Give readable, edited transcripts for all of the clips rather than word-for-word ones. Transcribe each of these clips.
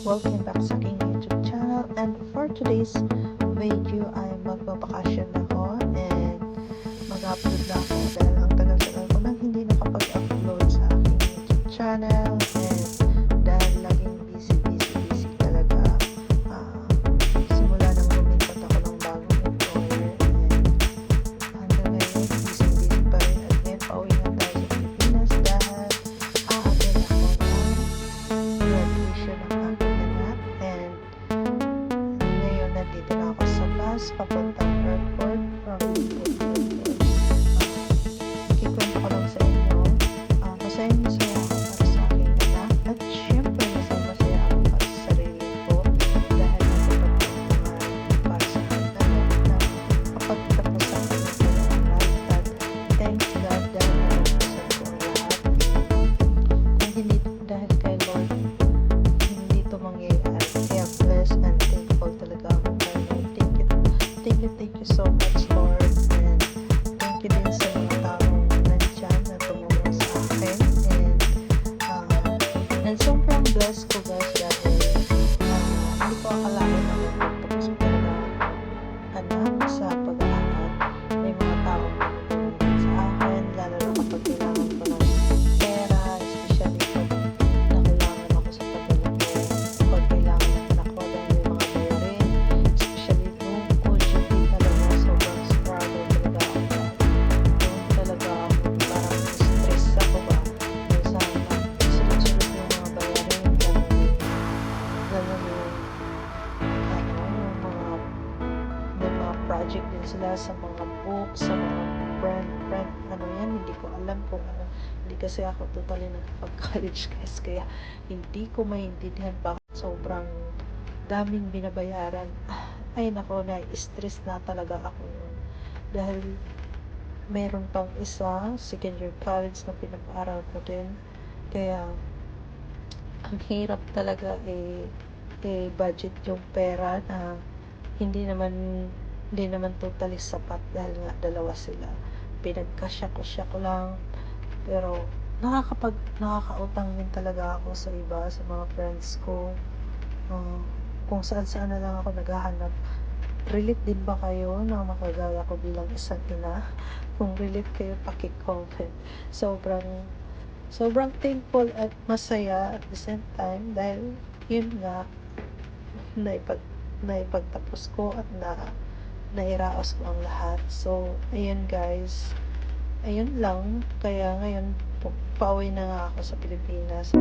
Welcome back sa aking YouTube channel, and for today's video ay magbabakasyon ako and mag-upload lang ako dahil ang tagal-tagal ko nang hindi nakapag-upload sa aking YouTube channel, and dahil laging busy talaga, simula nang lumipat ako ng bagong employer, and hanggang ngayon busy pa rin. At ngayon pauwi na tayo sa Pilipinas dahil aatin ako ng graduation ng aking anak, and ngayon nandito na ako sa bus papuntang airport from Airport. Ikikwento ko lang sa inyo, masaya ako para sa aking anak, at syempre masaya ako para sa sarili ko dahil nakapagpapalungan para sa aking anak na kapagtapos ang aking pag-aaral. At thanks God dahil natapusan ko ang lahat. Kung hindi dahil kay Lord, hindi ito mangyayari. Kaya blessed and thankful talaga ako kay Lord. Thank you so much, Lord. And thank you din sa mga taong nandyan na tumulong sa akin. And sobrang blessed ko, guys, dahil hindi ko akalain na magpapagtapos ko talaga anak sa pag-aaral. May mga taong tumulong sa akin, lalo na kapag kailangan ko ng pera, especially pag nakulangan ako sa pagdala ko, pag kailangan ng anak ko dahil may mga bayarin, especially nung duty talaga, sobrang struggle talaga ako. Noon talaga parang stress ako ba, dahil sa sunod-sunod yung mga bayarin, lalo na yung may mga project din sila sa mga books, sa mga brand, hindi ko alam kung ano. Hindi kasi ako totally nakapag-college, guys, kaya hindi ko maintindihan bakit sobrang daming binabayaran. Ay nako, na-stress na talaga ako noon. Dahil meron pang isa, second year college na pinag-aaral ko din. Kaya ang hirap talaga budget yung pera na hindi naman totally sapat dahil nga dalawa sila. Pinagkasya ko lang, pero nakakautang din talaga ako sa iba, sa mga friends ko. Kung saan na lang ako naghahanap. Relate din ba kayo na makagaya ko bilang isang ina? Kung relate kayo, paki-comment. Sobrang thankful at masaya at the same time dahil yun nga, naipagtapos ko at nairaos ko ang lahat. So, ayun, guys. Ayun lang. Kaya ngayon, pauwi na nga ako sa Pilipinas.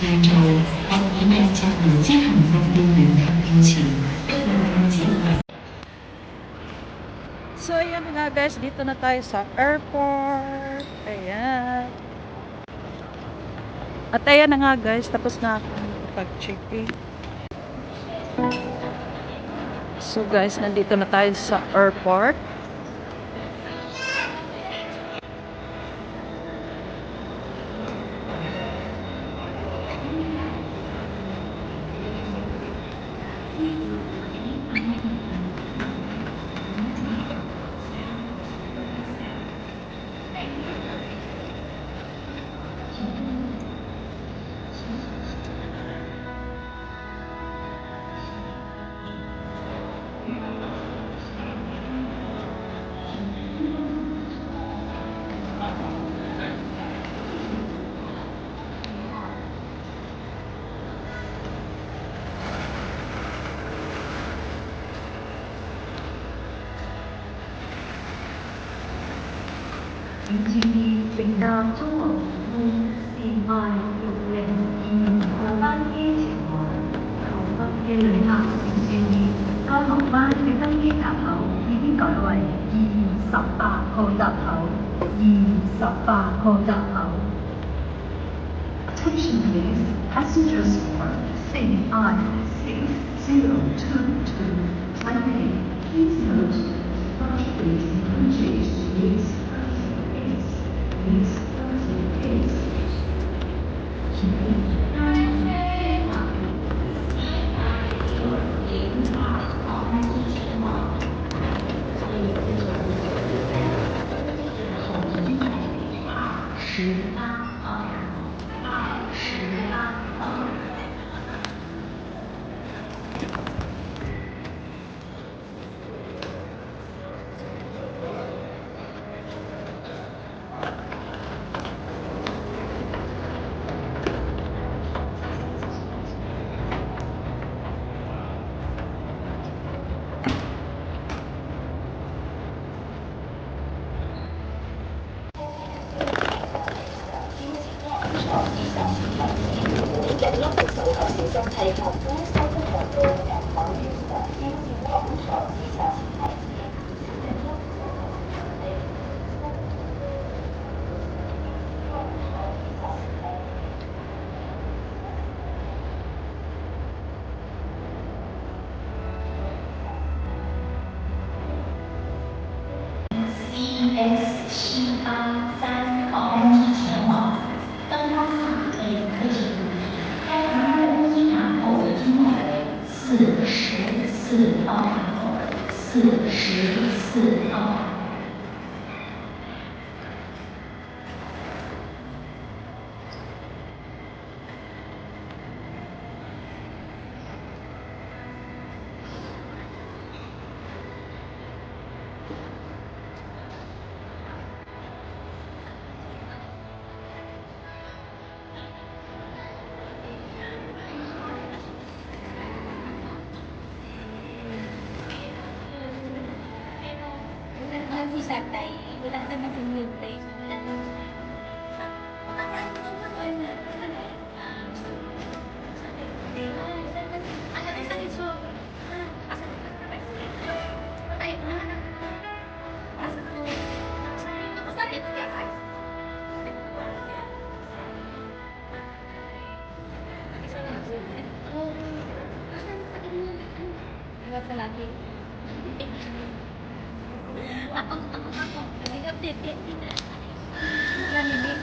沿途我們演藝จาก羅之行動電聯合電池，不能只為 So, ayan nga, guys. Dito na tayo sa airport. Ayan. At ayan na nga, guys. Tapos na ako pag-check-in. So, guys, nandito na tayo sa airport. 沿住乘搭中環路線 I602航班機前往台北嘅旅客請注意，該航班嘅登機閘口已經改為28號閘口。28號閘口。Attention please, passengers for CI6022 Taipei. Please note, departure gate approaches is 30 pace. Is 30 pace. 请CX783航班机前往，登机可以注意，该航班的登机闸口已经改为44号闸口，44号。Pusat tay, wala naman yung tay. Lagi. Ako. Nag-update eh. Naninig.